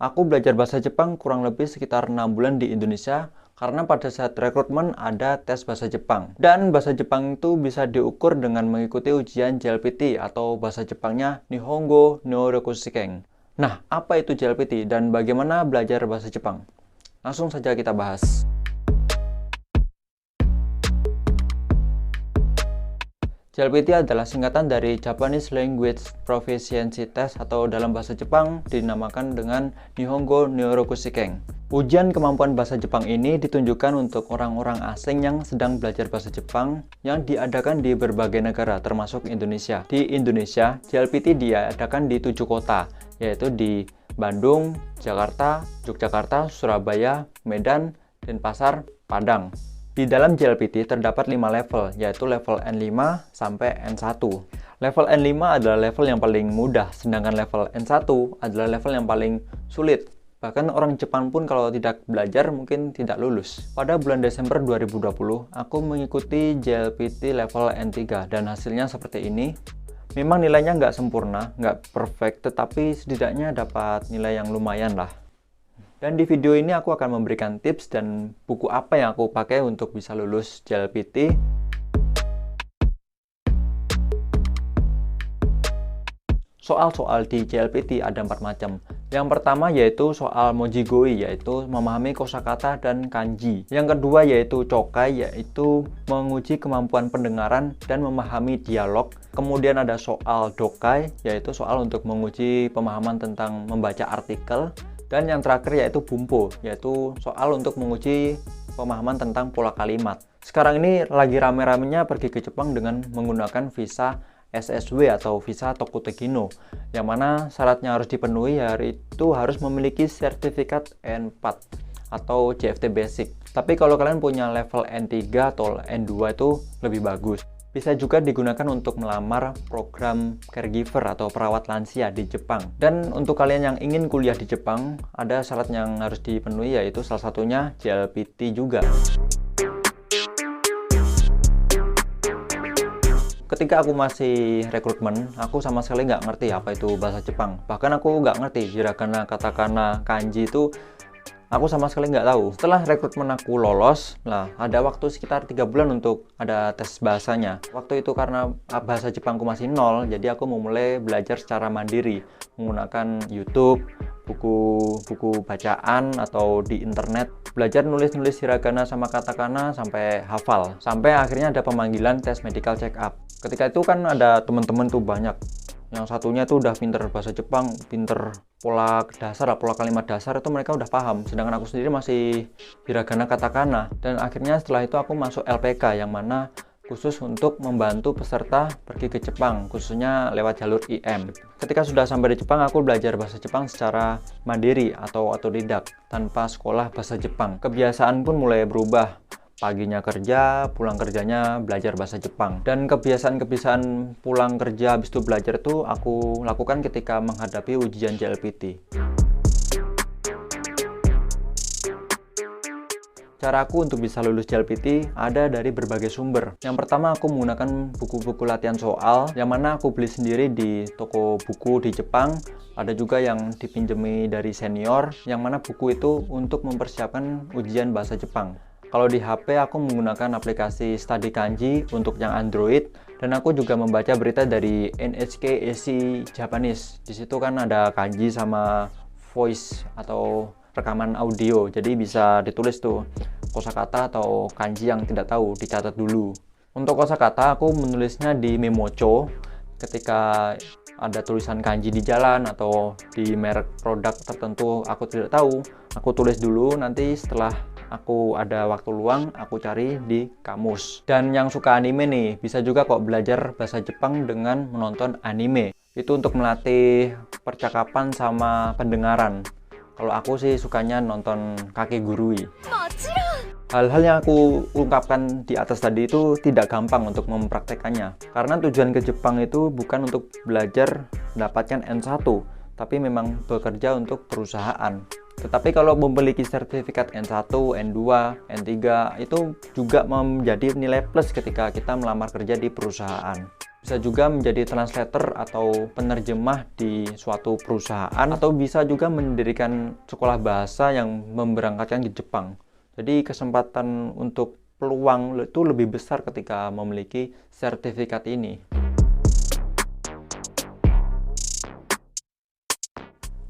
Aku belajar bahasa Jepang kurang lebih sekitar 6 bulan di Indonesia karena pada saat rekrutmen ada tes bahasa Jepang. Dan bahasa Jepang itu bisa diukur dengan mengikuti ujian JLPT atau bahasa Jepangnya Nihongo no Rokushiken. Nah, apa itu JLPT dan bagaimana belajar bahasa Jepang? Langsung saja kita bahas. JLPT adalah singkatan dari Japanese Language Proficiency Test atau dalam bahasa Jepang dinamakan dengan Nihongo no Rokushiken. Ujian kemampuan bahasa Jepang ini ditunjukkan untuk orang-orang asing yang sedang belajar bahasa Jepang yang diadakan di berbagai negara termasuk Indonesia. Di Indonesia, JLPT diadakan di 7 kota, yaitu di Bandung, Jakarta, Yogyakarta, Surabaya, Medan, Denpasar, Padang. Di dalam JLPT terdapat 5 level, yaitu level N5 sampai N1. Level N5 adalah level yang paling mudah, sedangkan level N1 adalah level yang paling sulit. Bahkan orang Jepang pun kalau tidak belajar mungkin tidak lulus. Pada bulan Desember 2020, aku mengikuti JLPT level N3 dan hasilnya seperti ini. Memang nilainya nggak sempurna, nggak perfect, tetapi setidaknya dapat nilai yang lumayan lah. Dan di video ini aku akan memberikan tips dan buku apa yang aku pakai untuk bisa lulus JLPT. Soal-soal di JLPT ada 4 macam. Yang pertama yaitu soal mojigoi, yaitu memahami kosakata dan kanji. Yang kedua yaitu chokai, yaitu menguji kemampuan pendengaran dan memahami dialog. Kemudian ada soal dokai, yaitu soal untuk menguji pemahaman tentang membaca artikel. Dan yang terakhir yaitu bumpo, yaitu soal untuk menguji pemahaman tentang pola kalimat. Sekarang ini lagi rame-ramenya pergi ke Jepang dengan menggunakan visa SSW atau visa Tokuteki no, yang mana syaratnya harus dipenuhi yaitu harus memiliki sertifikat N4 atau JFT Basic. Tapi kalau kalian punya level N3 atau N2 itu lebih bagus. Bisa juga digunakan untuk melamar program caregiver atau perawat lansia di Jepang. Dan untuk kalian yang ingin kuliah di Jepang, ada syarat yang harus dipenuhi yaitu salah satunya JLPT juga. Ketika aku masih rekrutmen, aku sama sekali nggak ngerti apa itu bahasa Jepang. Bahkan aku nggak ngerti hiragana, katakana, kanji itu aku sama sekali nggak tahu. Setelah rekrutmen aku lolos, nah ada waktu sekitar 3 bulan untuk ada tes bahasanya. Waktu itu karena bahasa Jepangku masih nol, jadi aku memulai belajar secara mandiri menggunakan YouTube, buku bacaan atau di internet, belajar nulis-nulis hiragana sama katakana sampai hafal. Sampai akhirnya ada pemanggilan tes medical check up. Ketika itu kan ada teman-teman tuh banyak. Yang satunya tuh udah pinter bahasa Jepang, pinter pola dasar, pola kalimat dasar itu mereka udah paham. Sedangkan aku sendiri masih hiragana katakana. Dan akhirnya setelah itu aku masuk LPK yang mana khusus untuk membantu peserta pergi ke Jepang, khususnya lewat jalur IM. Ketika sudah sampai di Jepang, aku belajar bahasa Jepang secara mandiri atau otodidak tanpa sekolah bahasa Jepang. Kebiasaan pun mulai berubah. Paginya kerja, pulang kerjanya belajar bahasa Jepang. Dan kebiasaan-kebiasaan pulang kerja habis itu belajar itu aku lakukan ketika menghadapi ujian JLPT. Caraku untuk bisa lulus JLPT ada dari berbagai sumber. Yang pertama aku menggunakan buku-buku latihan soal yang mana aku beli sendiri di toko buku di Jepang. Ada juga yang dipinjemi dari senior yang mana buku itu untuk mempersiapkan ujian bahasa Jepang. Kalau di HP aku menggunakan aplikasi Study Kanji untuk yang Android, dan aku juga membaca berita dari NHK AC Japanese. Di situ kan ada kanji sama voice atau rekaman audio, jadi bisa ditulis tuh kosakata atau kanji yang tidak tahu, dicatat dulu. Untuk kosakata aku menulisnya di Memocho. Ketika ada tulisan kanji di jalan atau di merek produk tertentu aku tidak tahu, aku tulis dulu, nanti setelah aku ada waktu luang, aku cari di kamus. Dan yang suka anime nih, bisa juga kok belajar bahasa Jepang dengan menonton anime. Itu untuk melatih percakapan sama pendengaran. Kalau aku sih sukanya nonton Kakegurui. Hal-hal yang aku ungkapkan di atas tadi itu tidak gampang untuk mempraktekannya. Karena tujuan ke Jepang itu bukan untuk belajar mendapatkan N1, tapi memang bekerja untuk perusahaan. Tetapi kalau memiliki sertifikat N1, N2, N3 itu juga menjadi nilai plus ketika kita melamar kerja di perusahaan. Bisa juga menjadi translator atau penerjemah di suatu perusahaan, atau bisa juga mendirikan sekolah bahasa yang memberangkatkan ke Jepang. Jadi kesempatan untuk peluang itu lebih besar ketika memiliki sertifikat ini.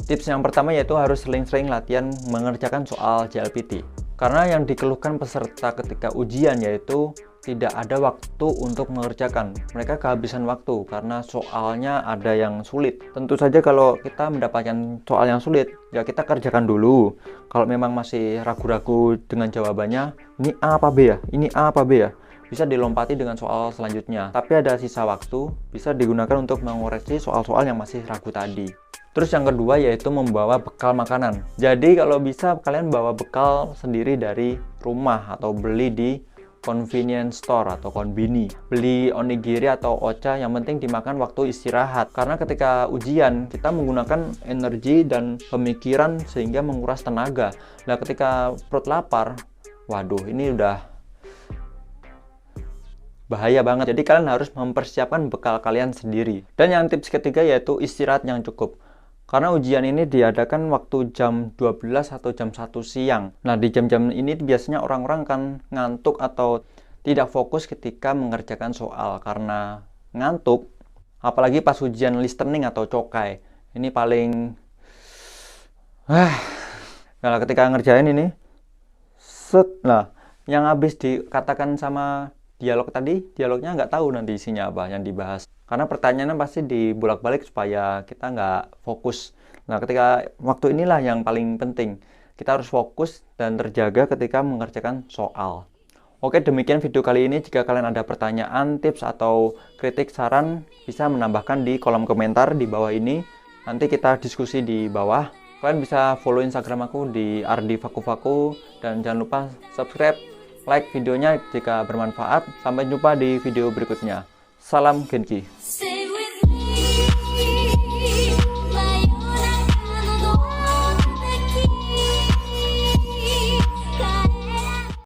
Tips yang pertama yaitu harus sering-sering latihan mengerjakan soal JLPT. Karena yang dikeluhkan peserta ketika ujian yaitu tidak ada waktu untuk mengerjakan. Mereka kehabisan waktu karena soalnya ada yang sulit. Tentu saja kalau kita mendapatkan soal yang sulit, ya kita kerjakan dulu. Kalau memang masih ragu-ragu dengan jawabannya, ini A apa B ya? Ini A apa B ya? Bisa dilompati dengan soal selanjutnya. Tapi ada sisa waktu, bisa digunakan untuk mengoreksi soal-soal yang masih ragu tadi. Terus yang kedua yaitu membawa bekal makanan. Jadi kalau bisa kalian bawa bekal sendiri dari rumah atau beli di convenience store atau konbini. Beli onigiri atau ocha, yang penting dimakan waktu istirahat. Karena ketika ujian kita menggunakan energi dan pemikiran sehingga menguras tenaga. Nah ketika perut lapar, waduh ini udah bahaya banget. Jadi kalian harus mempersiapkan bekal kalian sendiri. Dan yang tips ketiga yaitu istirahat yang cukup. Karena ujian ini diadakan waktu jam 12 atau jam 1 siang. Nah, di jam-jam ini biasanya orang-orang kan ngantuk atau tidak fokus ketika mengerjakan soal karena ngantuk. Apalagi pas ujian listening atau cokai. Ini paling Nah, ketika ngerjain ini nah, yang habis dikatakan sama dialog tadi, dialognya nggak tahu nanti isinya apa yang dibahas. Karena pertanyaannya pasti dibolak-balik supaya kita nggak fokus. Nah, ketika waktu inilah yang paling penting. Kita harus fokus dan terjaga ketika mengerjakan soal. Oke, demikian video kali ini. Jika kalian ada pertanyaan, tips, atau kritik, saran, bisa menambahkan di kolom komentar di bawah ini. Nanti kita diskusi di bawah. Kalian bisa follow Instagram aku di ardivakuvaku. Dan jangan lupa subscribe, like videonya jika bermanfaat. Sampai jumpa di video berikutnya. Salam Genki.